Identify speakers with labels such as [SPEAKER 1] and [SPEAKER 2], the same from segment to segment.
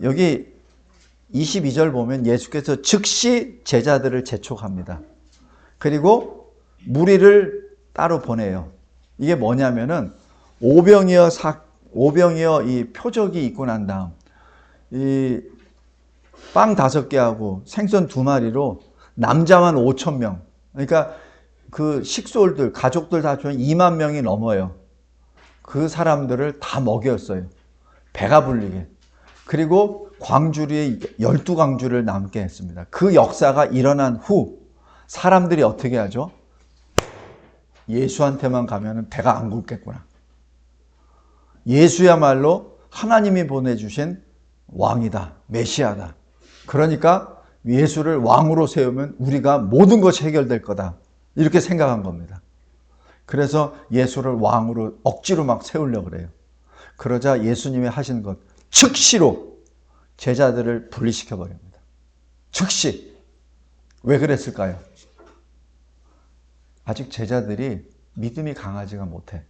[SPEAKER 1] 여기 22절 보면 예수께서 즉시 제자들을 재촉합니다. 그리고 무리를 따로 보내요. 이게 뭐냐면은 오병이어 이 표적이 있고 난 다음 이 빵 5개하고 생선 2마리로 남자만 5,000명. 그러니까 그 식솔들, 가족들 다 합치면 2만 명이 넘어요. 그 사람들을 다 먹였어요. 배가 불리게. 그리고 광주리에 12광주를 남게 했습니다. 그 역사가 일어난 후 사람들이 어떻게 하죠? 예수한테만 가면 배가 안 굶겠구나. 예수야말로 하나님이 보내주신 왕이다. 메시아다. 그러니까 예수를 왕으로 세우면 우리가 모든 것이 해결될 거다. 이렇게 생각한 겁니다. 그래서 예수를 왕으로 억지로 막 세우려고 그래요. 그러자 예수님이 하신 것, 즉시로 제자들을 분리시켜 버립니다. 즉시. 왜 그랬을까요? 아직 제자들이 믿음이 강하지가 못해.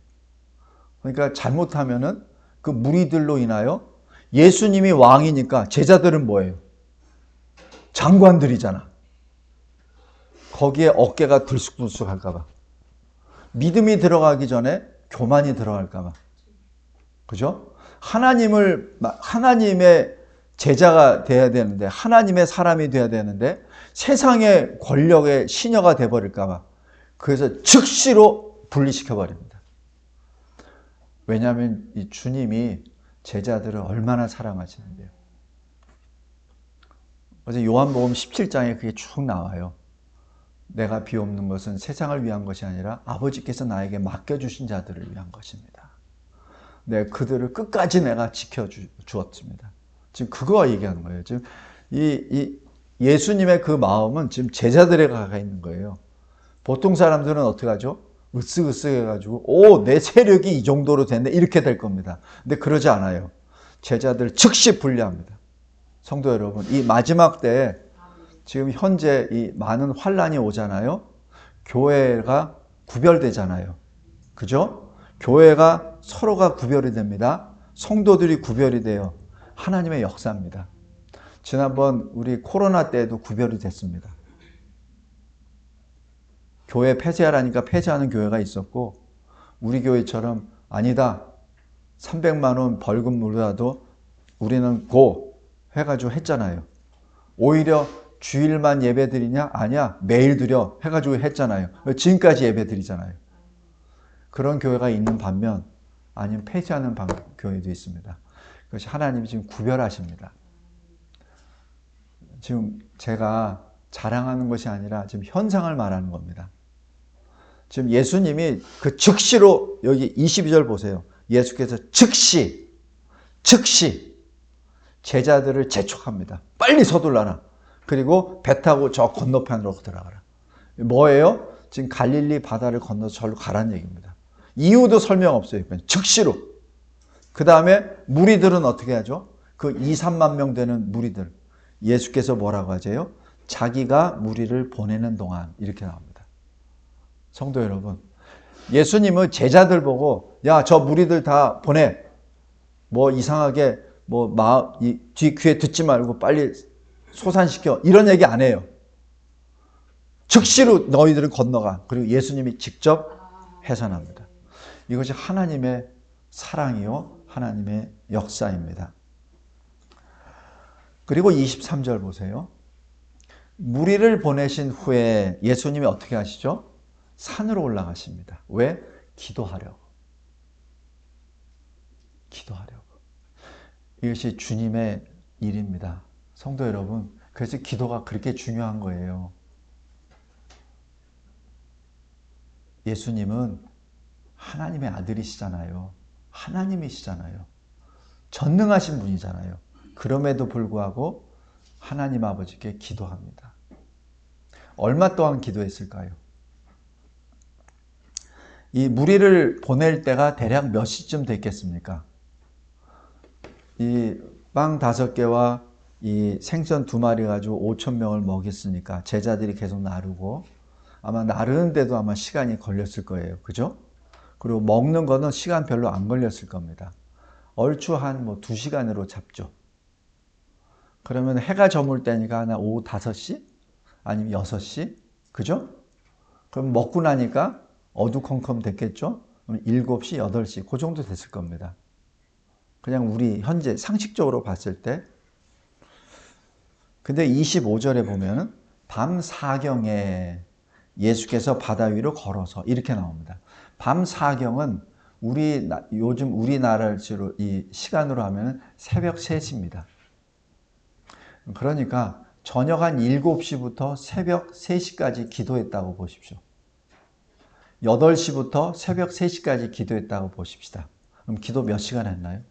[SPEAKER 1] 그러니까 잘못하면은 그 무리들로 인하여 예수님이 왕이니까 제자들은 뭐예요? 장관들이잖아. 거기에 어깨가 들쑥들쑥 할까봐. 믿음이 들어가기 전에 교만이 들어갈까봐. 그죠? 하나님의 제자가 돼야 되는데, 하나님의 사람이 돼야 되는데, 세상의 권력의 시녀가 돼버릴까봐. 그래서 즉시로 분리시켜버립니다. 왜냐하면 이 주님이 제자들을 얼마나 사랑하시는데요. 어제 요한복음 17장에 그게 쭉 나와요. 내가 비옵는 것은 세상을 위한 것이 아니라 아버지께서 나에게 맡겨주신 자들을 위한 것입니다. 그들을 끝까지 내가 지켜주었습니다. 지금 그거 얘기하는 거예요. 지금 예수님의 그 마음은 지금 제자들에 가 있는 거예요. 보통 사람들은 어떻게 하죠? 으쓱으쓱 해가지고 내 세력이 이 정도로 됐네 이렇게 될 겁니다. 근데 그러지 않아요. 제자들 즉시 분리합니다. 성도 여러분, 이 마지막 때 지금 현재 이 많은 환란이 오잖아요. 교회가 구별되잖아요. 그죠? 교회가 서로가 구별이 됩니다. 성도들이 구별이 돼요. 하나님의 역사입니다. 지난번 우리 코로나 때도 구별이 됐습니다. 교회 폐쇄하라니까 폐쇄하는 교회가 있었고, 우리 교회처럼 아니다. 300만 원 벌금 물어도 우리는 고 해가지고 했잖아요. 오히려 주일만 예배 드리냐? 아니야. 매일 드려 해가지고 했잖아요. 지금까지 예배 드리잖아요. 그런 교회가 있는 반면 아니면 폐쇄하는 교회도 있습니다. 그것이 하나님이 지금 구별하십니다. 지금 제가 자랑하는 것이 아니라 지금 현상을 말하는 겁니다. 지금 예수님이 그 즉시로 여기 22절 보세요. 예수께서 즉시 제자들을 재촉합니다. 빨리 서둘러라. 그리고 배 타고 저 건너편으로 들어가라. 뭐예요? 지금 갈릴리 바다를 건너서 절로 가라는 얘기입니다. 이유도 설명 없어요. 그냥 즉시로. 그 다음에 무리들은 어떻게 하죠? 그 2, 3만 명 되는 무리들. 예수께서 뭐라고 하세요? 자기가 무리를 보내는 동안 이렇게 나옵니다. 성도 여러분, 예수님은 제자들 보고 야, 저 무리들 다 보내. 뭐 이상하게 뒤 귀에 듣지 말고 빨리 소산시켜. 이런 얘기 안 해요. 즉시로 너희들은 건너가. 그리고 예수님이 직접 해산합니다. 이것이 하나님의 사랑이요, 하나님의 역사입니다. 그리고 23절 보세요. 무리를 보내신 후에 예수님이 어떻게 하시죠? 산으로 올라가십니다. 왜? 기도하려고. 이것이 주님의 일입니다. 성도 여러분, 그래서 기도가 그렇게 중요한 거예요. 예수님은 하나님의 아들이시잖아요. 하나님이시잖아요. 전능하신 분이잖아요. 그럼에도 불구하고 하나님 아버지께 기도합니다. 얼마 동안 기도했을까요? 이 무리를 보낼 때가 대략 몇 시쯤 됐겠습니까? 이 빵 5개와 이 생선 2마리 가지고 5,000명을 먹였으니까 제자들이 계속 나르고 아마 나르는데도 아마 시간이 걸렸을 거예요. 그죠? 그리고 먹는 거는 시간 별로 안 걸렸을 겁니다. 얼추 한 2시간으로 잡죠. 그러면 해가 저물 때니까 한 오후 5시? 아니면 6시? 그죠? 그럼 먹고 나니까 어두컴컴 됐겠죠? 그럼 7시, 8시 그 정도 됐을 겁니다. 그냥 우리 현재 상식적으로 봤을 때. 근데 25절에 보면은 밤 사경에 예수께서 바다 위로 걸어서 이렇게 나옵니다. 밤 사경은 요즘 우리나라로 이 시간으로 하면 새벽 3시입니다. 그러니까 저녁 한 7시부터 새벽 3시까지 기도했다고 보십시오. 8시부터 새벽 3시까지 기도했다고 보십시다. 그럼 기도 몇 시간 했나요?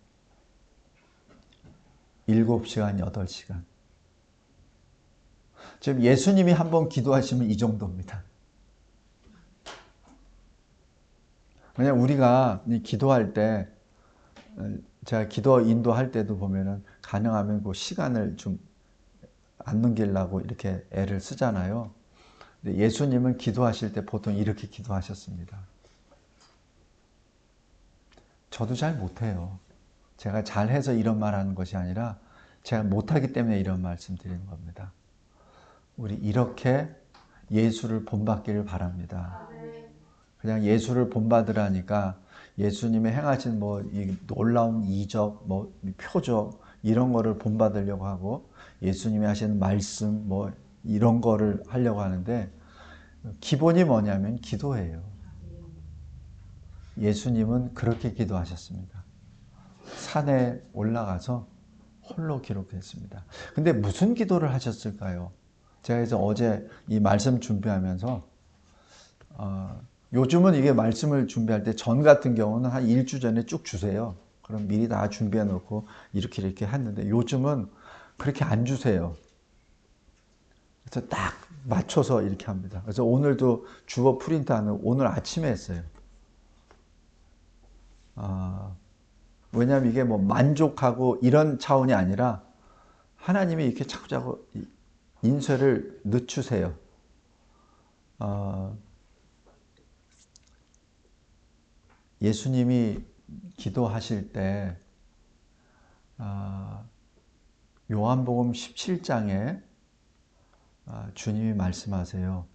[SPEAKER 1] 7시간, 8시간. 지금 예수님이 한번 기도하시면 이 정도입니다. 그냥 우리가 기도할 때, 제가 기도 인도할 때도 보면은 가능하면 그 시간을 좀 안 넘기려고 이렇게 애를 쓰잖아요. 근데 예수님은 기도하실 때 보통 이렇게 기도하셨습니다. 저도 잘 못해요. 제가 잘해서 이런 말 하는 것이 아니라 제가 못하기 때문에 이런 말씀 드리는 겁니다. 우리 이렇게 예수를 본받기를 바랍니다. 그냥 예수를 본받으라니까 예수님의 행하신 이 놀라운 이적, 표적 이런 거를 본받으려고 하고 예수님이 하시는 말씀 이런 거를 하려고 하는데 기본이 뭐냐면 기도예요. 예수님은 그렇게 기도하셨습니다. 산에 올라가서 홀로 기록했습니다. 근데 무슨 기도를 하셨을까요? 제가 그래서 어제 이 말씀 준비하면서 요즘은 이게 말씀을 준비할 때 전 같은 경우는 한 일주 전에 쭉 주세요. 그럼 미리 다 준비해 놓고 이렇게 했는데 요즘은 그렇게 안 주세요. 그래서 딱 맞춰서 이렇게 합니다. 그래서 오늘도 주어 프린트하는 오늘 아침에 했어요. 왜냐하면 이게 만족하고 이런 차원이 아니라 하나님이 이렇게 자꾸자꾸 인쇄를 늦추세요. 예수님이 기도하실 때 요한복음 17장에 주님이 말씀하세요.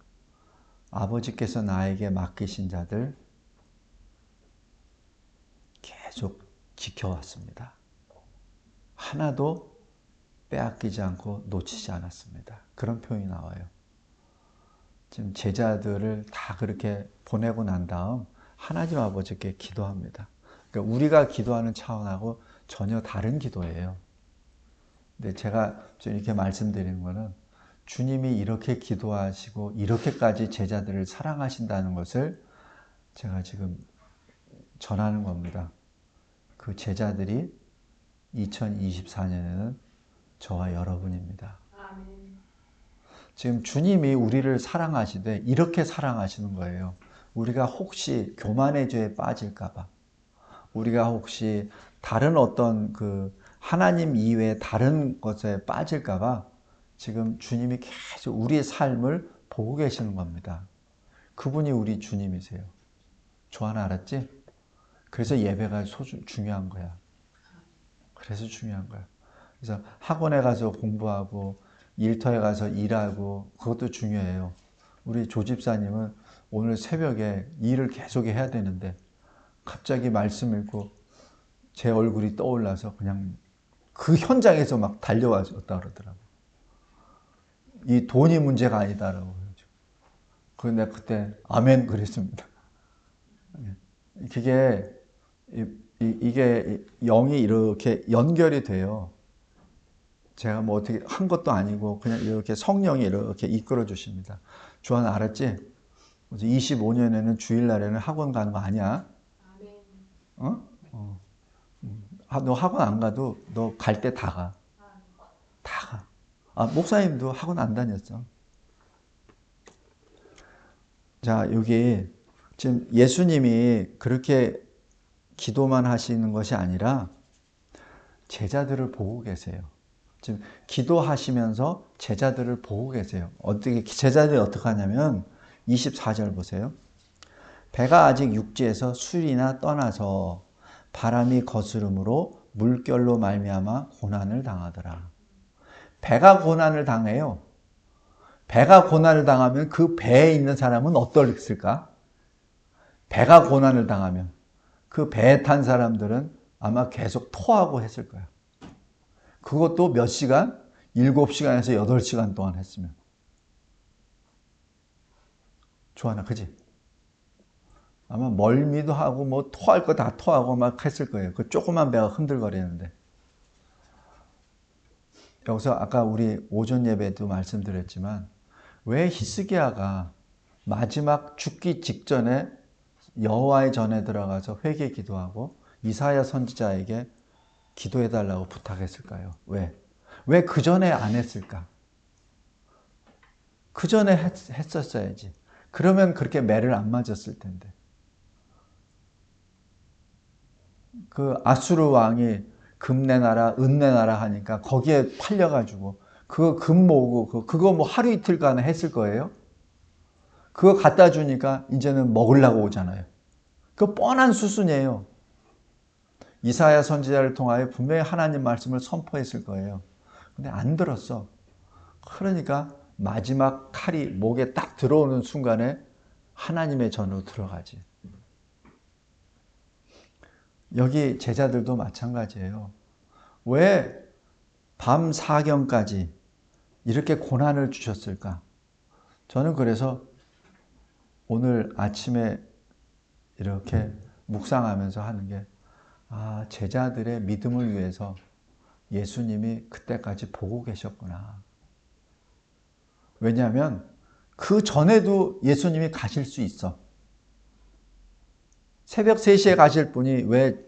[SPEAKER 1] 아버지께서 나에게 맡기신 자들 계속 지켜왔습니다. 하나도 빼앗기지 않고 놓치지 않았습니다. 그런 표현이 나와요. 지금 제자들을 다 그렇게 보내고 난 다음 하나님 아버지께 기도합니다. 그러니까 우리가 기도하는 차원하고 전혀 다른 기도예요. 근데 제가 이렇게 말씀드리는 거는 주님이 이렇게 기도하시고 이렇게까지 제자들을 사랑하신다는 것을 제가 지금 전하는 겁니다. 그 제자들이 2024년에는 저와 여러분입니다. 지금 주님이 우리를 사랑하시되 이렇게 사랑하시는 거예요. 우리가 혹시 교만의 죄에 빠질까봐, 우리가 혹시 다른 어떤 하나님 이외의 다른 것에 빠질까봐 지금 주님이 계속 우리의 삶을 보고 계시는 겁니다. 그분이 우리 주님이세요. 조하나 알았지? 그래서 예배가 중요한 거야. 그래서 중요한 거야. 그래서 학원에 가서 공부하고 일터에 가서 일하고 그것도 중요해요. 우리 조 집사님은 오늘 새벽에 일을 계속 해야 되는데 갑자기 말씀 읽고 제 얼굴이 떠올라서 그냥 그 현장에서 막 달려왔다 그러더라고. 이 돈이 문제가 아니다라고. 그래서 내가 그때 아멘 그랬습니다. 그게 이게 영이 이렇게 연결이 돼요. 제가 어떻게 한 것도 아니고 그냥 이렇게 성령이 이렇게 이끌어 주십니다. 주하나 알았지? 25년에는 주일날에는 학원 가는 거 아니야? 어? 너 학원 안 가도 너 갈 때 다 가. 다 가. 목사님도 학원 안 다녔어. 자, 여기 지금 예수님이 그렇게 기도만 하시는 것이 아니라 제자들을 보고 계세요. 지금 기도하시면서 제자들을 보고 계세요. 제자들이 어떻게 하냐면 24절 보세요. 배가 아직 육지에서 술이나 떠나서 바람이 거스름으로 물결로 말미암아 고난을 당하더라. 배가 고난을 당해요. 배가 고난을 당하면 그 배에 있는 사람은 어떨까? 배가 고난을 당하면 그 배에 탄 사람들은 아마 계속 토하고 했을 거야. 그것도 몇 시간? 7시간에서 8시간 동안 했으면. 좋아하나, 그지? 아마 멀미도 하고 뭐 토할 거 다 토하고 막 했을 거예요. 그 조그만 배가 흔들거리는데. 여기서 아까 우리 오전 예배도 말씀드렸지만 왜 히스기야가 마지막 죽기 직전에 여호와의 전에 들어가서 회개 기도하고 이사야 선지자에게 기도해달라고 부탁했을까요? 왜? 왜 그 전에 안 했을까? 그 전에 했었어야지. 그러면 그렇게 매를 안 맞았을 텐데. 그 아수르 왕이 금 내놔라, 은 내놔라 하니까 거기에 팔려가지고 그거 금 모으고 그거 뭐 하루 이틀간에 했을 거예요. 그거 갖다 주니까 이제는 먹으려고 오잖아요. 그거 뻔한 수순이에요. 이사야 선지자를 통하여 분명히 하나님 말씀을 선포했을 거예요. 근데 안 들었어. 그러니까 마지막 칼이 목에 딱 들어오는 순간에 하나님의 전으로 들어가지. 여기 제자들도 마찬가지예요. 왜 밤 사경까지 이렇게 고난을 주셨을까? 저는 그래서 오늘 아침에 이렇게 묵상하면서 하는 게 제자들의 믿음을 위해서 예수님이 그때까지 보고 계셨구나. 왜냐하면 그 전에도 예수님이 가실 수 있어. 새벽 3시에 가실 분이 왜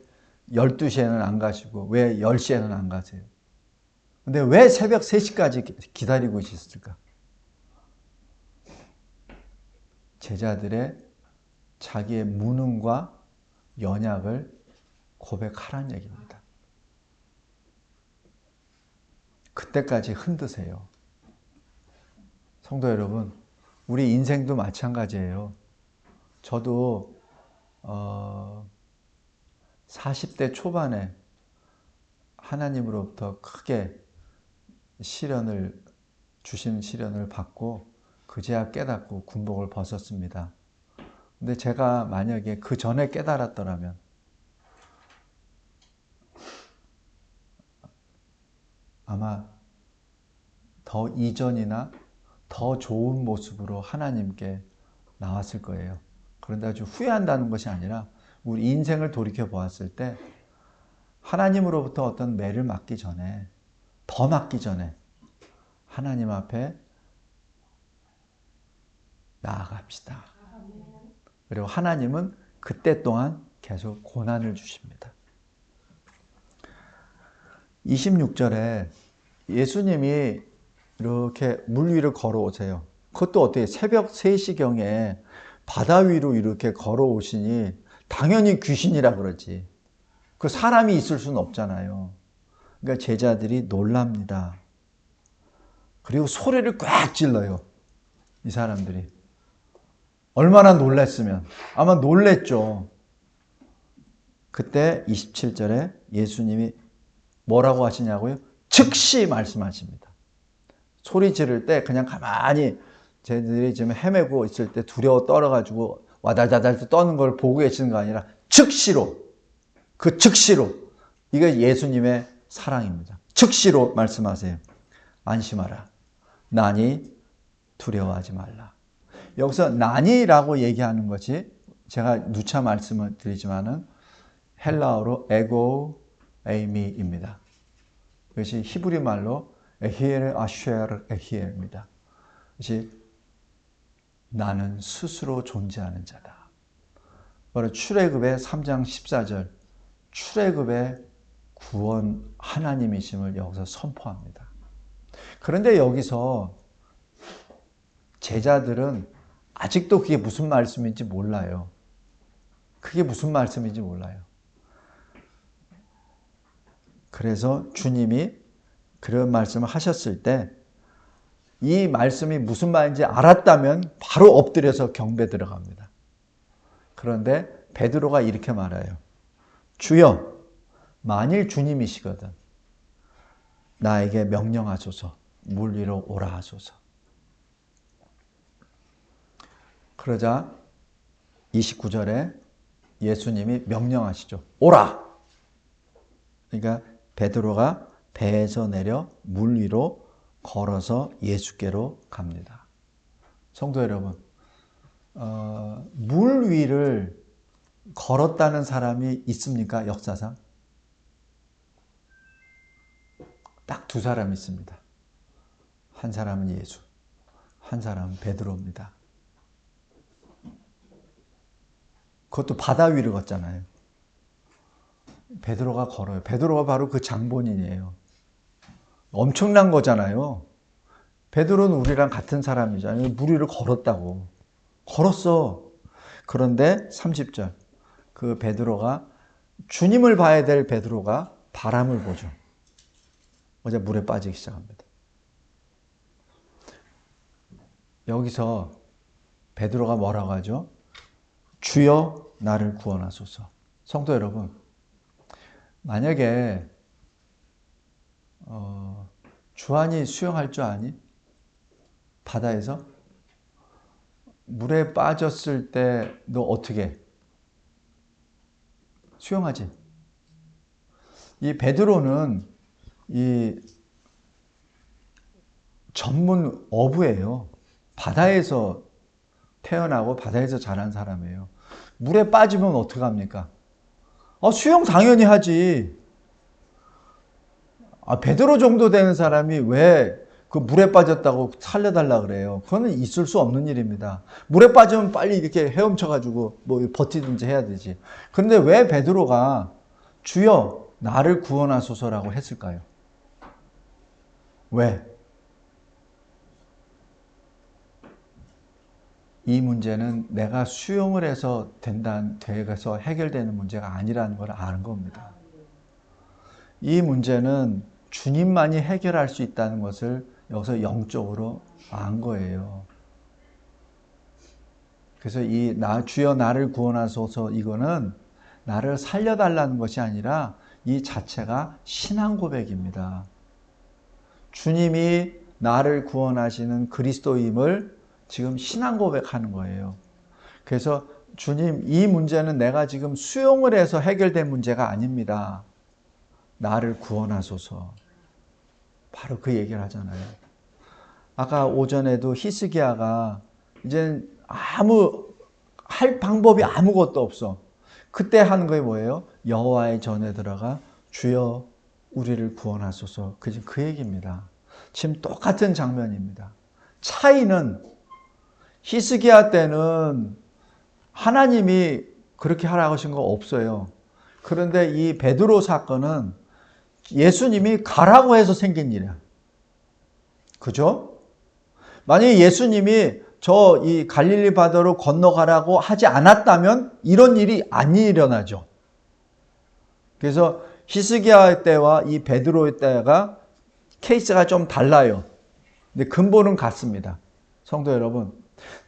[SPEAKER 1] 12시에는 안 가시고 왜 10시에는 안 가세요? 근데 왜 새벽 3시까지 기다리고 있었을까? 제자들의 자기의 무능과 연약을 고백하라는 얘기입니다. 그때까지 흔드세요. 성도 여러분, 우리 인생도 마찬가지예요. 저도 40대 초반에 하나님으로부터 크게 주신 시련을 받고 그제야 깨닫고 군복을 벗었습니다. 근데 제가 만약에 그 전에 깨달았더라면 아마 더 이전이나 더 좋은 모습으로 하나님께 나왔을 거예요. 그런데 아주 후회한다는 것이 아니라 우리 인생을 돌이켜 보았을 때 하나님으로부터 어떤 매를 맞기 전에, 더 맞기 전에 하나님 앞에 나아갑시다. 그리고 하나님은 그때 동안 계속 고난을 주십니다. 26절에 예수님이 이렇게 물 위를 걸어오세요. 그것도 어떻게 새벽 3시경에 바다 위로 이렇게 걸어오시니 당연히 귀신이라 그러지. 그 사람이 있을 수는 없잖아요. 그러니까 제자들이 놀랍니다. 그리고 소리를 꽉 질러요. 이 사람들이. 얼마나 놀랬으면. 아마 놀랬죠. 그때 27절에 예수님이 뭐라고 하시냐고요? 즉시 말씀하십니다. 소리 지를 때 그냥 가만히 쟤들이 지금 헤매고 있을 때 두려워 떨어가지고 와달다달 떠는 걸 보고 계시는 거 아니라 즉시로, 그 즉시로, 이게 예수님의 사랑입니다. 즉시로 말씀하세요. 안심하라. 나니 두려워하지 말라. 여기서 나니라고 얘기하는 것이 제가 누차 말씀을 드리지만은 헬라어로 에고 에이미입니다. 이것이 히브리 말로 에히엘 아쉐르 에히엘입니다. 이것이 나는 스스로 존재하는 자다. 바로 출애굽의 3장 14절 출애굽의 구원 하나님이심을 여기서 선포합니다. 그런데 여기서 제자들은 아직도 그게 무슨 말씀인지 몰라요. 그게 무슨 말씀인지 몰라요. 그래서 주님이 그런 말씀을 하셨을 때 이 말씀이 무슨 말인지 알았다면 바로 엎드려서 경배 들어갑니다. 그런데 베드로가 이렇게 말해요. 주여, 만일 주님이시거든 나에게 명령하소서. 물 위로 오라 하소서. 그러자 29절에 예수님이 명령하시죠. 오라! 그러니까 베드로가 배에서 내려 물 위로 걸어서 예수께로 갑니다. 성도 여러분, 물 위를 걸었다는 사람이 있습니까? 역사상? 딱 두 사람 있습니다. 한 사람은 예수, 한 사람은 베드로입니다. 그것도 바다 위를 걷잖아요. 베드로가 걸어요. 베드로가 바로 그 장본인이에요. 엄청난 거잖아요. 베드로는 우리랑 같은 사람이잖아요. 물 위를 걸었다고. 걸었어. 그런데 30절. 그 베드로가, 주님을 봐야 될 베드로가 바람을 보죠. 어제 물에 빠지기 시작합니다. 여기서 베드로가 뭐라고 하죠? 주여 나를 구원하소서. 성도 여러분, 만약에 주한이 수영할 줄 아니? 바다에서? 물에 빠졌을 때 너 어떻게? 수영하지? 이 베드로는 이 전문 어부예요. 바다에서 태어나고 바다에서 자란 사람이에요. 물에 빠지면 어떡합니까? 수영 당연히 하지. 베드로 정도 되는 사람이 왜 그 물에 빠졌다고 살려달라 그래요? 그거는 있을 수 없는 일입니다. 물에 빠지면 빨리 이렇게 헤엄쳐가지고 뭐 버티든지 해야 되지. 그런데 왜 베드로가 주여 나를 구원하소서라고 했을까요? 왜? 이 문제는 내가 수영을 해서 돼서 해결되는 문제가 아니라는 걸 아는 겁니다. 이 문제는 주님만이 해결할 수 있다는 것을 여기서 영적으로 안 거예요. 그래서 주여 나를 구원하소서, 이거는 나를 살려달라는 것이 아니라 이 자체가 신앙 고백입니다. 주님이 나를 구원하시는 그리스도임을 지금 신앙 고백하는 거예요. 그래서 주님, 이 문제는 내가 지금 수용을 해서 해결된 문제가 아닙니다. 나를 구원하소서. 바로 그 얘기를 하잖아요. 아까 오전에도 히스기야가 이제 할 방법이 아무것도 없어. 그때 하는 게 뭐예요? 여호와의 전에 들어가 주여 우리를 구원하소서. 그 얘기입니다. 지금 똑같은 장면입니다. 차이는 히스기야 때는 하나님이 그렇게 하라고 하신 거 없어요. 그런데 이 베드로 사건은 예수님이 가라고 해서 생긴 일이야. 그죠? 만약에 예수님이 이 갈릴리 바다로 건너가라고 하지 않았다면 이런 일이 안 일어나죠. 그래서 히스기야 때와 이 베드로 때가 케이스가 좀 달라요. 근데 근본은 같습니다. 성도 여러분,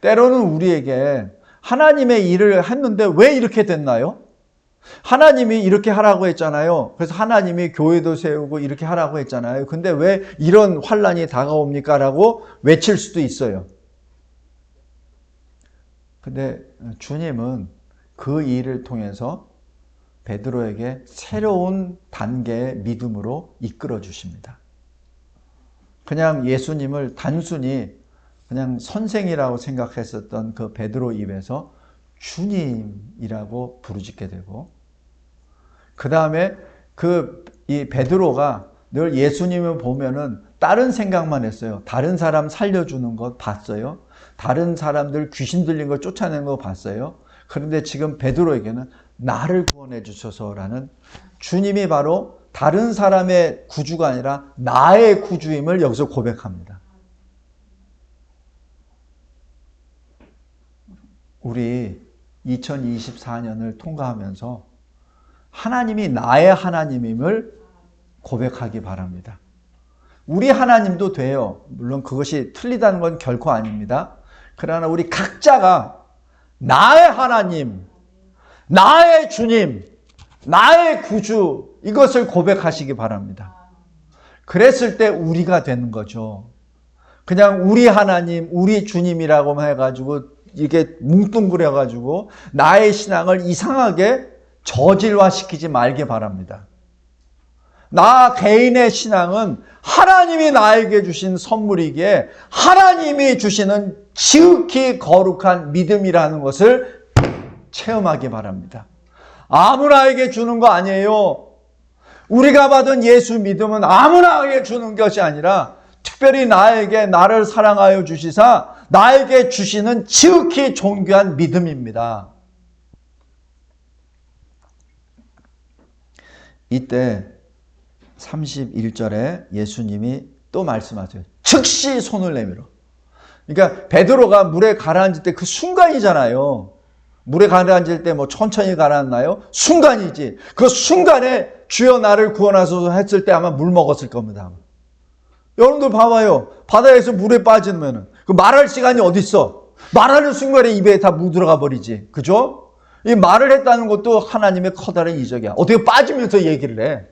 [SPEAKER 1] 때로는 우리에게 하나님의 일을 했는데 왜 이렇게 됐나요? 하나님이 이렇게 하라고 했잖아요. 그래서 하나님이 교회도 세우고 이렇게 하라고 했잖아요. 근데 왜 이런 환란이 다가옵니까? 라고 외칠 수도 있어요. 근데 주님은 그 일을 통해서 베드로에게 새로운 단계의 믿음으로 이끌어 주십니다. 그냥 예수님을 단순히 그냥 선생이라고 생각했었던 그 베드로 입에서 주님이라고 부르짖게 되고, 그 다음에 이 베드로가 늘 예수님을 보면은 다른 생각만 했어요. 다른 사람 살려주는 것 봤어요. 다른 사람들 귀신 들린 걸 쫓아내는 거 봤어요. 그런데 지금 베드로에게는 나를 구원해 주셔서라는, 주님이 바로 다른 사람의 구주가 아니라 나의 구주임을 여기서 고백합니다. 우리 2024년을 통과하면서 하나님이 나의 하나님임을 고백하기 바랍니다. 우리 하나님도 돼요. 물론 그것이 틀리다는 건 결코 아닙니다. 그러나 우리 각자가 나의 하나님, 나의 주님, 나의 구주, 이것을 고백하시기 바랍니다. 그랬을 때 우리가 되는 거죠. 그냥 우리 하나님, 우리 주님이라고만 해가지고 이게 뭉뚱그려가지고 나의 신앙을 이상하게 저질화시키지 말게 바랍니다. 나 개인의 신앙은 하나님이 나에게 주신 선물이기에 하나님이 주시는 지극히 거룩한 믿음이라는 것을 체험하기 바랍니다. 아무나에게 주는 거 아니에요. 우리가 받은 예수 믿음은 아무나에게 주는 것이 아니라 특별히 나에게 나를 사랑하여 주시사 나에게 주시는 지극히 존귀한 믿음입니다. 이때 31절에 예수님이 또 말씀하세요. 즉시 손을 내밀어. 그러니까 베드로가 물에 가라앉을 때 그 순간이잖아요. 물에 가라앉을 때 뭐 천천히 가라앉나요? 순간이지. 그 순간에 주여 나를 구원하소서 했을 때 아마 물 먹었을 겁니다. 여러분들 봐봐요. 바다에서 물에 빠지면 그 말할 시간이 어디 있어? 말하는 순간에 입에 다 물 들어가 버리지. 그죠? 이 말을 했다는 것도 하나님의 커다란 이적이야. 어떻게 빠지면서 얘기를 해?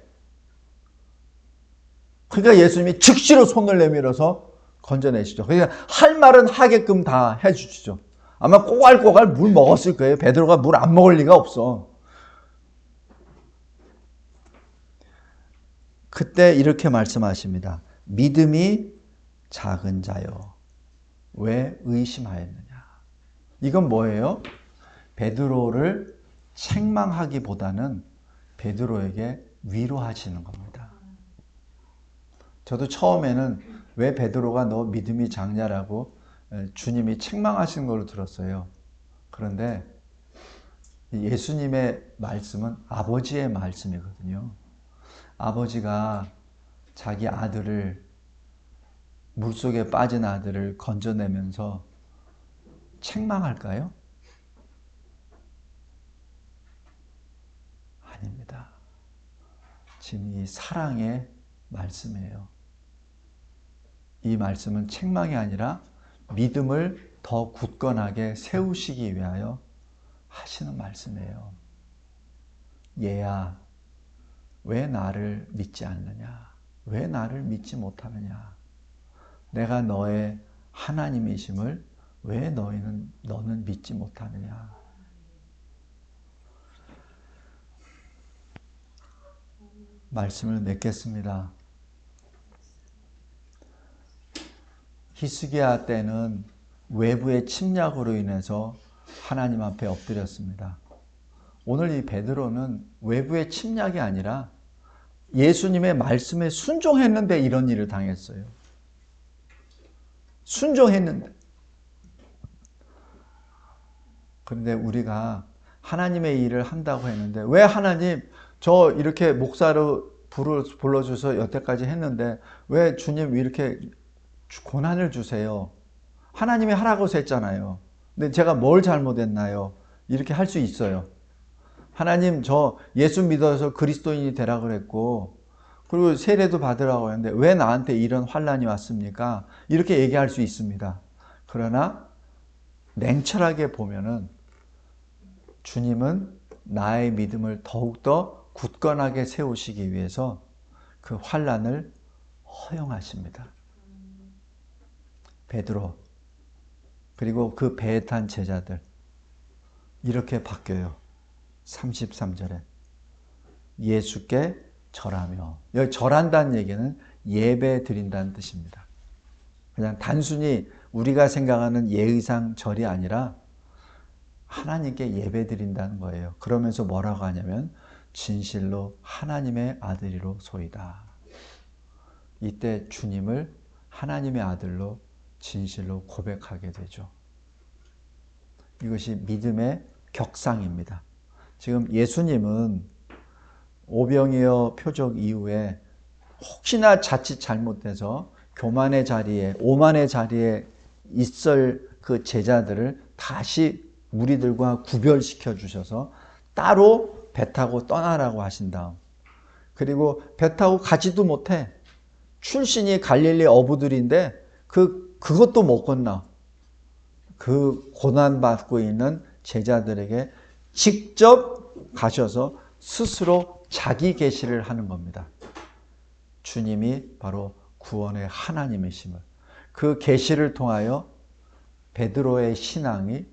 [SPEAKER 1] 그러니까 예수님이 즉시로 손을 내밀어서 건져내시죠. 그러니까 할 말은 하게끔 다 해주시죠. 아마 꼬갈꼬갈 물 먹었을 거예요. 베드로가 물 안 먹을 리가 없어. 그때 이렇게 말씀하십니다. 믿음이 작은 자여 왜 의심하였느냐. 이건 뭐예요? 베드로를 책망하기보다는 베드로에게 위로하시는 겁니다. 저도 처음에는 왜 베드로가 너 믿음이 작냐라고 주님이 책망하시는 걸로 들었어요. 그런데 예수님의 말씀은 아버지의 말씀이거든요. 아버지가 자기 아들을, 물속에 빠진 아들을 건져내면서 책망할까요? 아닙니다. 지금 이 사랑의 말씀이에요. 이 말씀은 책망이 아니라 믿음을 더 굳건하게 세우시기 위하여 하시는 말씀이에요. 얘야, 왜 나를 믿지 않느냐? 왜 나를 믿지 못하느냐? 내가 너의 하나님이심을 왜 너는 믿지 못하느냐? 말씀을 맺겠습니다. 히스기야 때는 외부의 침략으로 인해서 하나님 앞에 엎드렸습니다. 오늘 이 베드로는 외부의 침략이 아니라 예수님의 말씀에 순종했는데 이런 일을 당했어요. 순종했는데. 그런데 우리가 하나님의 일을 한다고 했는데 왜 하나님 저 이렇게 목사로 불러주셔서 여태까지 했는데 왜 주님 이렇게 고난을 주세요? 하나님이 하라고 했잖아요. 근데 제가 뭘 잘못했나요? 이렇게 할 수 있어요. 하나님 저 예수 믿어서 그리스도인이 되라 그랬고 그리고 세례도 받으라고 했는데 왜 나한테 이런 환난이 왔습니까? 이렇게 얘기할 수 있습니다. 그러나 냉철하게 보면은 주님은 나의 믿음을 더욱더 굳건하게 세우시기 위해서 그 환난을 허용하십니다. 베드로 그리고 그 배에 탄 제자들 이렇게 바뀌어요. 33절에 예수께 절하며, 여기 절한다는 얘기는 예배 드린다는 뜻입니다. 그냥 단순히 우리가 생각하는 예의상 절이 아니라 하나님께 예배 드린다는 거예요. 그러면서 뭐라고 하냐면 진실로 하나님의 아들이로소이다. 이때 주님을 하나님의 아들로 진실로 고백하게 되죠. 이것이 믿음의 격상입니다. 지금 예수님은 오병이어 표적 이후에 혹시나 자칫 잘못돼서 교만의 자리에, 오만의 자리에 있을 그 제자들을 다시 무리들과 구별시켜 주셔서 따로 배 타고 떠나라고 하신 다음, 그리고 배 타고 가지도 못해. 출신이 갈릴리 어부들인데 그것도 못 건너. 그 고난받고 있는 제자들에게 직접 가셔서 스스로 자기 계시를 하는 겁니다. 주님이 바로 구원의 하나님이심을, 그 계시를 통하여 베드로의 신앙이,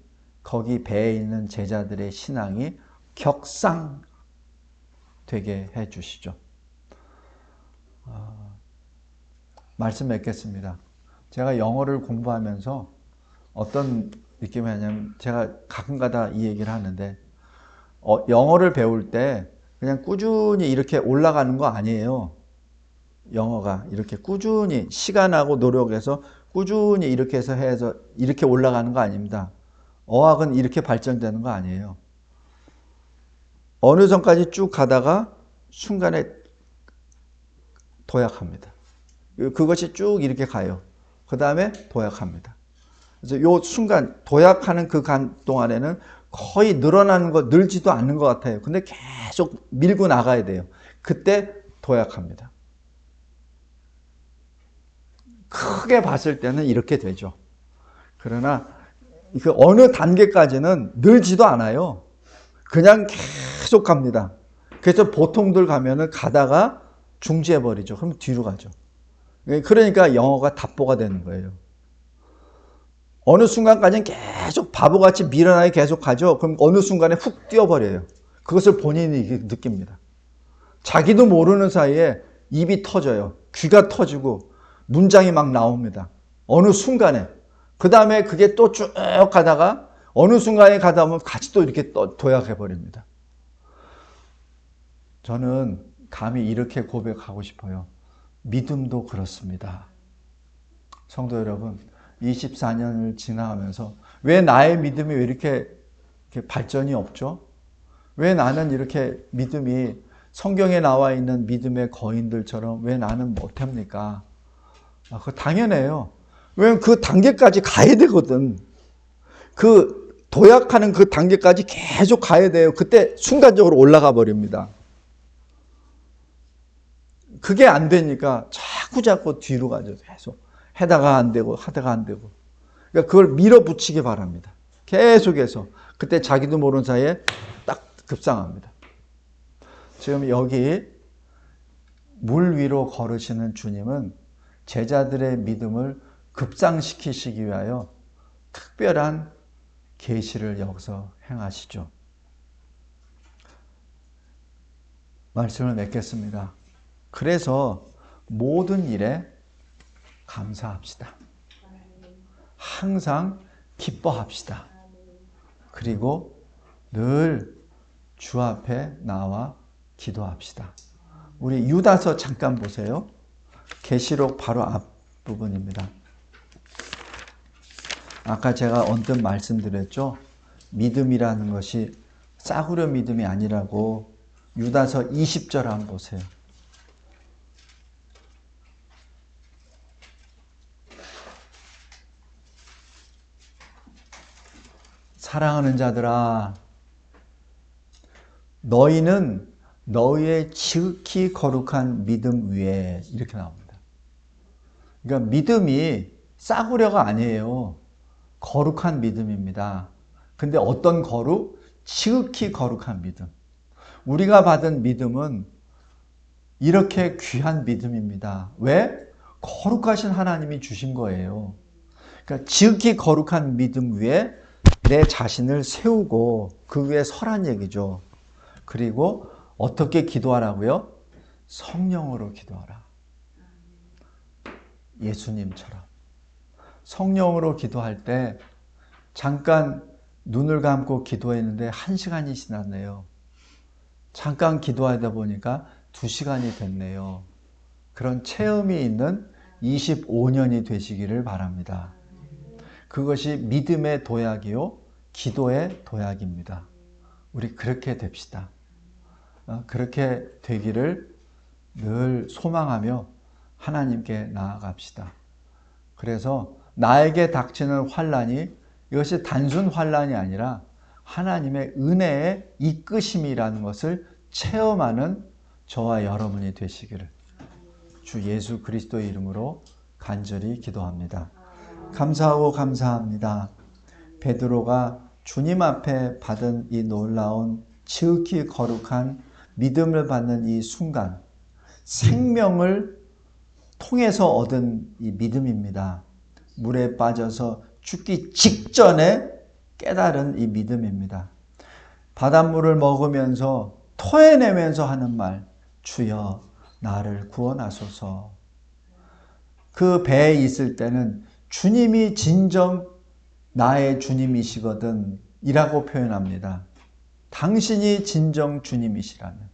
[SPEAKER 1] 거기 배에 있는 제자들의 신앙이 격상되게 해 주시죠. 말씀 맺겠습니다. 제가 영어를 공부하면서 어떤 느낌이 하냐면, 제가 가끔가다 이 얘기를 하는데, 영어를 배울 때 그냥 꾸준히 이렇게 올라가는 거 아니에요. 영어가 이렇게 꾸준히 시간하고 노력해서 꾸준히 이렇게 해서 이렇게 올라가는 거 아닙니다. 어학은 이렇게 발전되는 거 아니에요. 어느 전까지 쭉 가다가 순간에 도약합니다. 그것이 쭉 이렇게 가요. 그 다음에 도약합니다. 그래서 요 순간 도약하는 그 간 동안에는 거의 늘어나는 거, 늘지도 않는 것 같아요. 근데 계속 밀고 나가야 돼요. 그때 도약합니다. 크게 봤을 때는 이렇게 되죠. 그러나 그 어느 단계까지는 늘지도 않아요. 그냥 계속 갑니다. 그래서 보통들 가면은 가다가 중지해버리죠. 그럼 뒤로 가죠. 그러니까 영어가 답보가 되는 거예요. 어느 순간까지는 계속 바보같이 미련하게 계속 가죠. 그럼 어느 순간에 훅 뛰어버려요. 그것을 본인이 느낍니다. 자기도 모르는 사이에 입이 터져요. 귀가 터지고 문장이 막 나옵니다. 어느 순간에. 그 다음에 그게 또 쭉 가다가 어느 순간에 가다 보면 같이 또 이렇게 또 도약해버립니다. 저는 감히 이렇게 고백하고 싶어요. 믿음도 그렇습니다. 성도 여러분, 24년을 지나가면서 왜 나의 믿음이 왜 이렇게 발전이 없죠? 왜 나는 이렇게 믿음이 성경에 나와 있는 믿음의 거인들처럼 왜 나는 못합니까? 그거 당연해요. 왜냐면 그 단계까지 가야 되거든. 그 도약하는 그 단계까지 계속 가야 돼요. 그때 순간적으로 올라가 버립니다. 그게 안 되니까 자꾸 뒤로 가죠. 계속. 하다가 안 되고 하다가 안 되고. 그러니까 그걸 밀어붙이기 바랍니다. 계속해서. 그때 자기도 모르는 사이에 딱 급상합니다. 지금 여기 물 위로 걸으시는 주님은 제자들의 믿음을 급상시키시기 위하여 특별한 계시를 여기서 행하시죠. 말씀을 맺겠습니다. 그래서 모든 일에 감사합시다. 항상 기뻐합시다. 그리고 늘 주 앞에 나와 기도합시다. 우리 유다서 잠깐 보세요. 계시록 바로 앞부분입니다. 아까 제가 언뜻 말씀드렸죠. 믿음이라는 것이 싸구려 믿음이 아니라고. 유다서 20절 한번 보세요. 사랑하는 자들아, 너희는 너희의 지극히 거룩한 믿음 위에, 이렇게 나옵니다. 그러니까 믿음이 싸구려가 아니에요. 거룩한 믿음입니다. 근데 어떤 거룩? 지극히 거룩한 믿음. 우리가 받은 믿음은 이렇게 귀한 믿음입니다. 왜? 거룩하신 하나님이 주신 거예요. 그러니까 지극히 거룩한 믿음 위에 내 자신을 세우고 그 위에 서란 얘기죠. 그리고 어떻게 기도하라고요? 성령으로 기도하라. 예수님처럼. 성령으로 기도할 때 잠깐 눈을 감고 기도했는데 1시간이 지났네요. 잠깐 기도하다 보니까 2시간이 됐네요. 그런 체험이 있는 25년이 되시기를 바랍니다. 그것이 믿음의 도약이요, 기도의 도약입니다. 우리 그렇게 됩시다. 그렇게 되기를 늘 소망하며 하나님께 나아갑시다. 그래서 나에게 닥치는 환난이, 이것이 단순 환난이 아니라 하나님의 은혜의 이끄심이라는 것을 체험하는 저와 여러분이 되시기를 주 예수 그리스도의 이름으로 간절히 기도합니다. 감사하고 감사합니다. 베드로가 주님 앞에 받은 이 놀라운 지극히 거룩한 믿음을 받는 이 순간, 생명을 통해서 얻은 이 믿음입니다. 물에 빠져서 죽기 직전에 깨달은 이 믿음입니다. 바닷물을 먹으면서 토해내면서 하는 말, 주여 나를 구원하소서. 그 배에 있을 때는 주님이 진정 나의 주님이시거든 이라고 표현합니다. 당신이 진정 주님이시라면.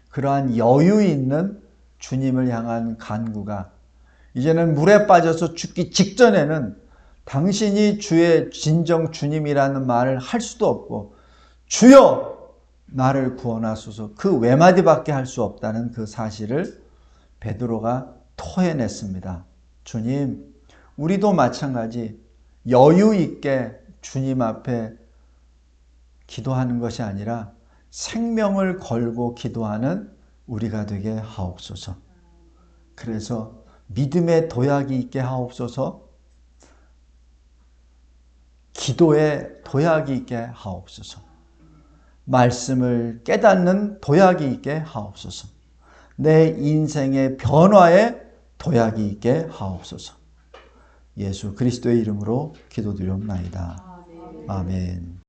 [SPEAKER 1] 그러한 여유 있는 주님을 향한 간구가 이제는 물에 빠져서 죽기 직전에는 당신이 주의 진정 주님이라는 말을 할 수도 없고 주여 나를 구원하소서 그 외마디밖에 할 수 없다는 그 사실을 베드로가 토해냈습니다. 주님, 우리도 마찬가지 여유 있게 주님 앞에 기도하는 것이 아니라 생명을 걸고 기도하는 우리가 되게 하옵소서. 그래서 믿음의 도약이 있게 하옵소서. 기도의 도약이 있게 하옵소서. 말씀을 깨닫는 도약이 있게 하옵소서. 내 인생의 변화에 도약이 있게 하옵소서. 예수 그리스도의 이름으로 기도드리옵나이다. 아멘.